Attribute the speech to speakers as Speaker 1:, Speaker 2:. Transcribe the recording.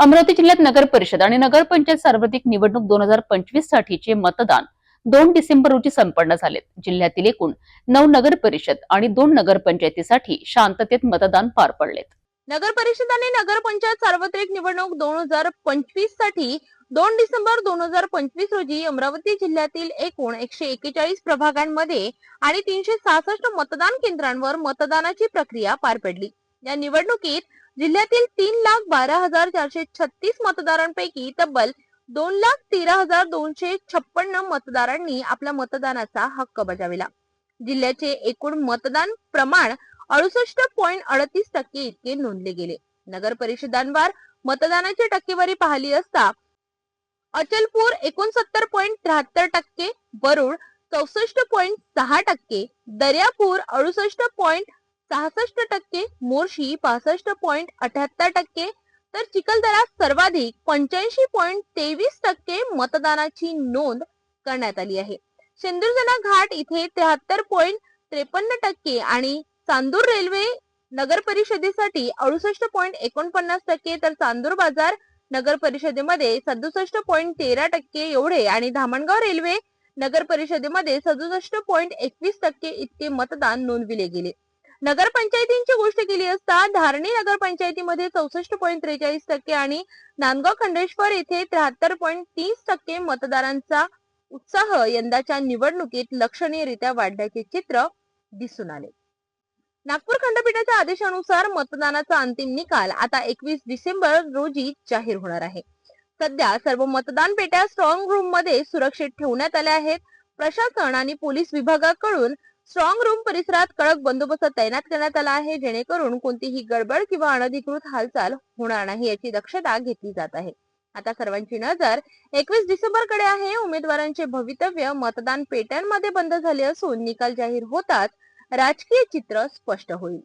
Speaker 1: अमरावती जिल्ह्यात नगर परिषद आणि नगरपंचायत सार्वत्रिक निवडणूक 2025 साठीचे मतदान 2 डिसेंबर रोजी संपन्न झाले। जिल्ह्यातील एकूण 9 नगर परिषद आणि 2 नगरपंचायतीसाठी शांततेत मतदान पार पडले।
Speaker 2: नगर परिषद आणि नगरपंचायत सार्वत्रिक निवडणूक 2025 साठी 2 डिसेंबर 2025 रोजी अमरावती जिल्ह्यातील एकूण 141 प्रभागांमध्ये आणि 366 मतदान केंद्रांवर मतदानाची प्रक्रिया पार पडली। या निवडणुकीत जिल्ह्यातील 3,12,436 मतदारांपैकी तब्बल 2,13,256 मतदारांनी आपल्या मतदानाचा हक्क बजावला। जिल्ह्याचे एकूण मतदान प्रमाण 68.38% इतके नोंदले गेले। नगर परिषदांवर मतदानाची टक्केवारी पाहिली असता अचलपूर 69.73%, वरुड 64.6%, दर्यापूर 68.66%, मोर्शी 65.78%, तर चिखलदरा सर्वाधिक 85.23% मतदानाची नोंद करण्यात आली आहे। शेंदुरजना घाट इथे 73.53% आणि चांदूर रेल्वे नगर परिषदेसाठी 68.49%, तर चांदूर बाजार नगर परिषदेमध्ये 67.13% एवढे आणि धामणगाव रेल्वे नगर परिषदेमध्ये 67.21% इतके मतदान नोंदविले गेले। नगरपंचायतींची गोष्ट केली असता धारणी नगरपंचायतीमध्ये 64.43% आणि नांदगाव खंडेश्वर येथे 73.30% मतदारांचा उत्साह यंदाच्या निवडणुकीत लक्षणीयरित्या वाढल्याचे चित्र दिसून आले। नागपूर खंडपीठाच्या आदेशानुसार मतदानाचा अंतिम निकाल आता 21 डिसेंबर रोजी जाहीर होणार आहे। सध्या सर्व मतदान पेट्या स्ट्रॉंग रूम मध्ये सुरक्षित ठेवण्यात आल्या आहेत। प्रशासन आणि पोलीस विभागाकडून स्ट्रॉंग रूम परिसरात कडक बंदोबस्त तैनात करण्यात आला आहे, जेणेकरून कोणतीही गडबड किंवा अनधिकृत हालचाल होणार नाही याची दक्षता घेतली जात आहे। आता सर्वांची नजर 21 डिसेंबर कडे आहे। उमेदवारांचे भवितव्य मतदान पेट्यांमध्ये बंद झाले असून निकाल जाहीर होताच राजकीय चित्र स्पष्ट होईल।